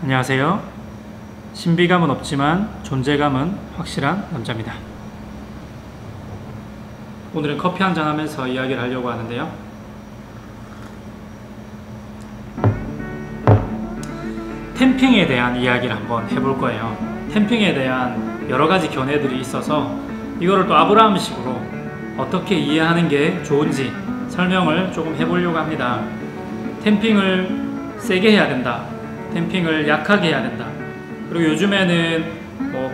안녕하세요. 신비감은 없지만 존재감은 확실한 남자입니다. 오늘은 커피 한잔 하면서 이야기를 하려고 하는데요. 템핑에 대한 이야기를 한번 해볼 거예요. 템핑에 대한 여러가지 견해들이 있어서 이거를 또 아브라함식으로 어떻게 이해하는 게 좋은지 설명을 조금 해보려고 합니다. 템핑을 세게 해야 된다, 템핑을 약하게 해야 된다. 그리고 요즘에는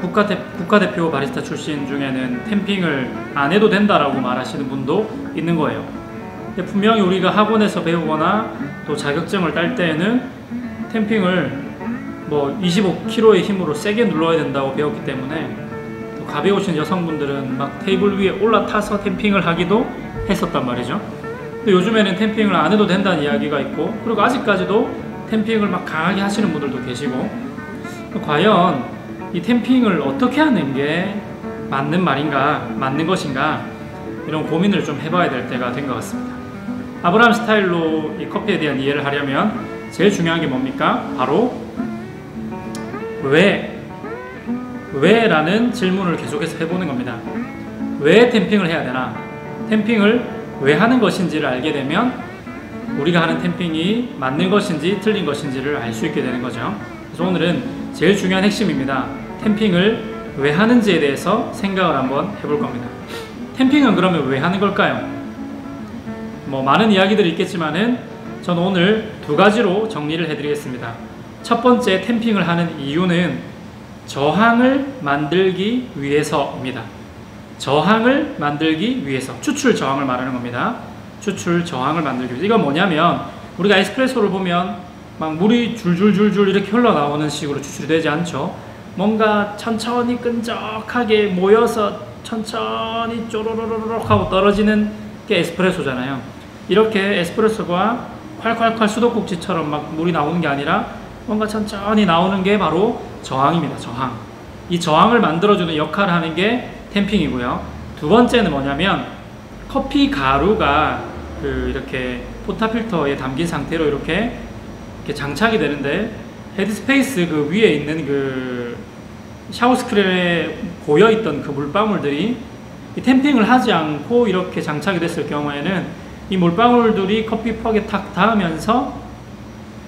국가대표 바리스타 출신 중에는 템핑을 안 해도 된다라고 말하시는 분도 있는 거예요. 근데 분명히 우리가 학원에서 배우거나 또 자격증을 딸 때에는 템핑을 25kg의 힘으로 세게 눌러야 된다고 배웠기 때문에 또 가벼우신 여성분들은 막 테이블 위에 올라타서 템핑을 하기도 했었단 말이죠. 근데 요즘에는 템핑을 안 해도 된다는 이야기가 있고, 그리고 아직까지도 템핑을 막 강하게 하시는 분들도 계시고, 과연 이 템핑을 어떻게 하는 게 맞는 말인가, 맞는 것인가, 이런 고민을 좀 해봐야 될 때가 된 것 같습니다. 아브라함 스타일로 이 커피에 대한 이해를 하려면 제일 중요한 게 뭡니까? 바로 왜라는 질문을 계속해서 해보는 겁니다. 왜 템핑을 해야 되나? 템핑을 왜 하는 것인지를 알게 되면 우리가 하는 템핑이 맞는 것인지 틀린 것인지를 알 수 있게 되는 거죠. 그래서 오늘은 제일 중요한 핵심입니다. 템핑을 왜 하는지에 대해서 생각을 한번 해볼 겁니다. 템핑은 그러면 왜 하는 걸까요? 많은 이야기들이 있겠지만은 저는 오늘 두 가지로 정리를 해드리겠습니다. 첫 번째, 템핑을 하는 이유는 저항을 만들기 위해서입니다. 저항을 만들기 위해서, 추출 저항을 말하는 겁니다. 추출 저항을 만들기 위해서. 이건 뭐냐면, 우리가 에스프레소를 보면 막 물이 줄줄줄줄 이렇게 흘러나오는 식으로 추출이 되지 않죠. 뭔가 천천히 끈적하게 모여서 천천히 쪼로로로록 하고 떨어지는 게 에스프레소잖아요. 이렇게 에스프레소가 콸콸콸 수도꼭지처럼 막 물이 나오는 게 아니라 뭔가 천천히 나오는 게 바로 저항입니다. 저항. 이 저항을 만들어주는 역할을 하는 게 템핑이고요. 두 번째는 뭐냐면, 커피 가루가 이렇게 포타필터에 담긴 상태로 이렇게 장착이 되는데, 헤드스페이스 그 위에 있는 그 샤워 스크린에 고여있던 그 물방울들이 이 템핑을 하지 않고 이렇게 장착이 됐을 경우에는 이 물방울들이 커피퍽에 탁 닿으면서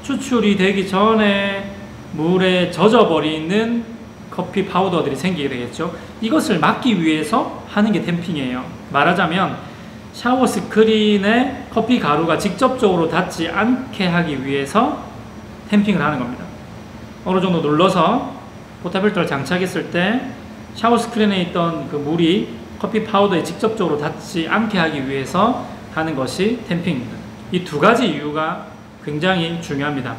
추출이 되기 전에 물에 젖어버리는 커피 파우더들이 생기게 되겠죠. 이것을 막기 위해서 하는 게 템핑이에요. 말하자면 샤워 스크린에 커피 가루가 직접적으로 닿지 않게 하기 위해서 템핑을 하는 겁니다. 어느 정도 눌러서 포타필터를 장착했을 때 샤워 스크린에 있던 그 물이 커피 파우더에 직접적으로 닿지 않게 하기 위해서 하는 것이 템핑입니다. 이 두 가지 이유가 굉장히 중요합니다.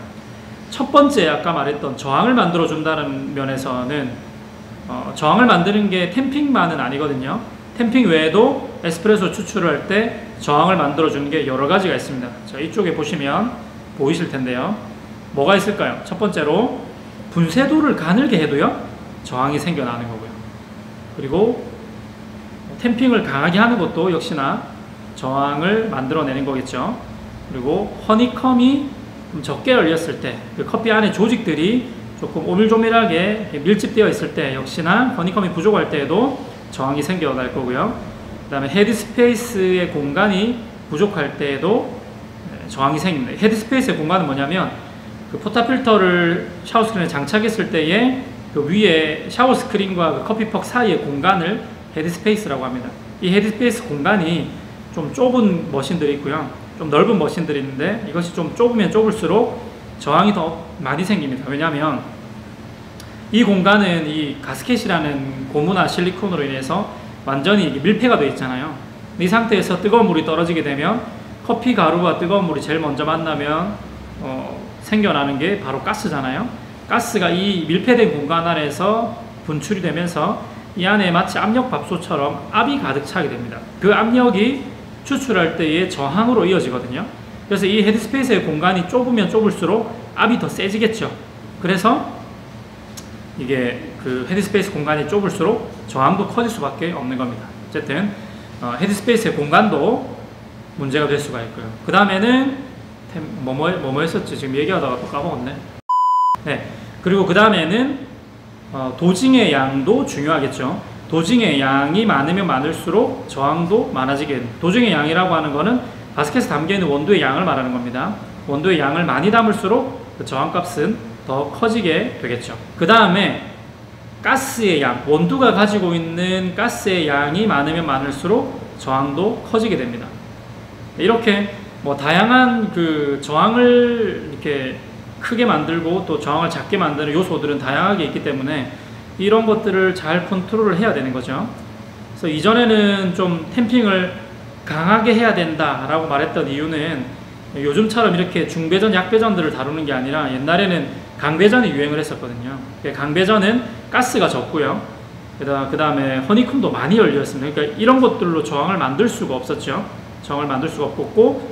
첫 번째, 아까 말했던 저항을 만들어준다는 면에서는 저항을 만드는 게 템핑만은 아니거든요. 템핑 외에도 에스프레소 추출을 할 때 저항을 만들어주는 게 여러 가지가 있습니다. 자, 이쪽에 보시면 보이실 텐데요. 뭐가 있을까요? 첫 번째로 분쇄도를 가늘게 해도요, 저항이 생겨나는 거고요. 그리고 템핑을 강하게 하는 것도 역시나 저항을 만들어내는 거겠죠. 그리고 허니컴이 좀 적게 열렸을 때, 그 커피 안에 조직들이 조금 오밀조밀하게 밀집되어 있을 때 역시나 허니컴이 부족할 때에도 저항이 생겨날 거고요. 그 다음에 헤드스페이스의 공간이 부족할 때에도 저항이 생깁니다. 헤드스페이스의 공간은 뭐냐면, 그 포타필터를 샤워 스크린에 장착했을 때에 그 위에 샤워 스크린과 그 커피퍽 사이의 공간을 헤드스페이스라고 합니다. 이 헤드스페이스 공간이 좀 좁은 머신들이 있고요, 좀 넓은 머신들이 있는데, 이것이 좀 좁으면 좁을수록 저항이 더 많이 생깁니다. 왜냐하면 이 공간은 이 가스켓이라는 고무나 실리콘으로 인해서 완전히 밀폐가 되어 있잖아요. 이 상태에서 뜨거운 물이 떨어지게 되면 커피 가루와 뜨거운 물이 제일 먼저 만나면 생겨나는 게 바로 가스잖아요. 가스가 이 밀폐된 공간 안에서 분출이 되면서 이 안에 마치 압력밥솥처럼 압이 가득 차게 됩니다. 그 압력이 추출할 때의 저항으로 이어지거든요. 그래서 이 헤드스페이스의 공간이 좁으면 좁을수록 압이 더 세지겠죠. 그래서 이게 그 헤드스페이스 공간이 좁을수록 저항도 커질 수밖에 없는 겁니다. 어쨌든 헤드스페이스의 공간도 문제가 될 수가 있고요. 그 다음에는 뭐뭐 했었지? 지금 얘기하다가 또 까먹었네. 네, 그리고 그 다음에는 도징의 양도 중요하겠죠. 도징의 양이 많으면 많을수록 저항도 많아지게 됩니다. 도징의 양이라고 하는 거는 바스켓에 담겨있는 원두의 양을 말하는 겁니다. 원두의 양을 많이 담을수록 그 저항값은 더 커지게 되겠죠. 그 다음에 가스의 양, 원두가 가지고 있는 가스의 양이 많으면 많을수록 저항도 커지게 됩니다. 이렇게 뭐 다양한 그 저항을 이렇게 크게 만들고 또 저항을 작게 만드는 요소들은 다양하게 있기 때문에 이런 것들을 잘 컨트롤을 해야 되는 거죠. 그래서 이전에는 좀 탬핑을 강하게 해야 된다라고 말했던 이유는 요즘처럼 이렇게 중배전, 약배전들을 다루는 게 아니라 옛날에는 강배전이 유행을 했었거든요. 강배전은 가스가 적고요. 그 다음에 허니콤도 많이 열려 있습니다. 그러니까 이런 것들로 저항을 만들 수가 없었죠. 저항을 만들 수가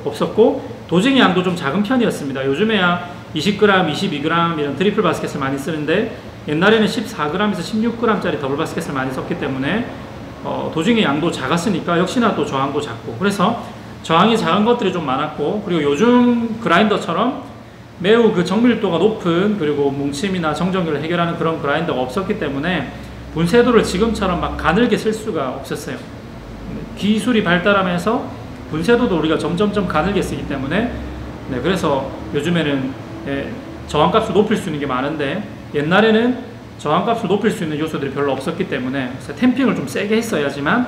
없었고 도징의 양도 좀 작은 편이었습니다. 요즘에야 20g, 22g 이런 트리플 바스켓을 많이 쓰는데 옛날에는 14g에서 16g짜리 더블 바스켓을 많이 썼기 때문에 도징의 양도 작았으니까 역시나 또 저항도 작고, 그래서 저항이 작은 것들이 좀 많았고, 그리고 요즘 그라인더처럼 매우 그 정밀도가 높은 그리고 뭉침이나 정전기를 해결하는 그런 그라인더가 없었기 때문에 분쇄도를 지금처럼 막 가늘게 쓸 수가 없었어요. 기술이 발달하면서 분쇄도도 우리가 점점점 가늘게 쓰기 때문에 그래서 요즘에는 저항값을 높일 수 있는 게 많은데 옛날에는 저항값을 높일 수 있는 요소들이 별로 없었기 때문에 탬핑을 좀 세게 했어야지만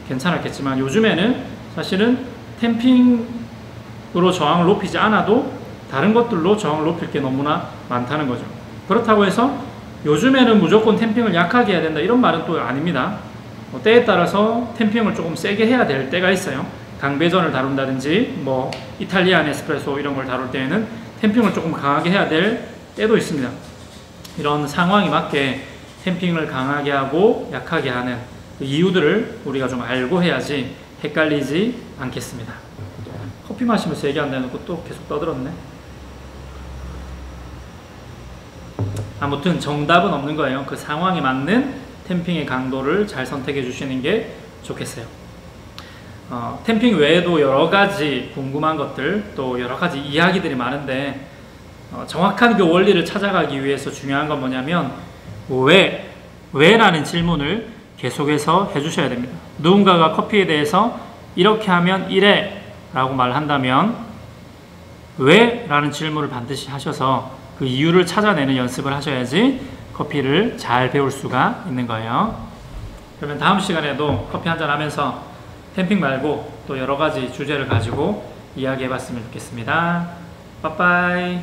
괜찮았겠지만 요즘에는 사실은 탬핑으로 저항을 높이지 않아도 다른 것들로 저항을 높일 게 너무나 많다는 거죠. 그렇다고 해서 요즘에는 무조건 탬핑을 약하게 해야 된다 이런 말은 또 아닙니다. 때에 따라서 탬핑을 조금 세게 해야 될 때가 있어요. 강배전을 다룬다든지 뭐 이탈리안 에스프레소 이런 걸 다룰 때에는 탬핑을 조금 강하게 해야 될 때도 있습니다. 이런 상황에 맞게 탬핑을 강하게 하고 약하게 하는 그 이유들을 우리가 좀 알고 해야지 헷갈리지 않겠습니다. 커피 마시면서 얘기 안 해놓고 또 계속 떠들었네. 아무튼 정답은 없는 거예요. 그 상황에 맞는 탬핑의 강도를 잘 선택해 주시는 게 좋겠어요. 탬핑 외에도 여러 가지 궁금한 것들, 또 여러 가지 이야기들이 많은데 정확한 그 원리를 찾아가기 위해서 중요한 건 뭐냐면 왜라는 질문을 계속해서 해주셔야 됩니다. 누군가가 커피에 대해서 이렇게 하면 이래 라고 말한다면 왜? 라는 질문을 반드시 하셔서 그 이유를 찾아내는 연습을 하셔야지 커피를 잘 배울 수가 있는 거예요. 그러면 다음 시간에도 커피 한잔 하면서 탬핑 말고 또 여러 가지 주제를 가지고 이야기해 봤으면 좋겠습니다. 빠빠이.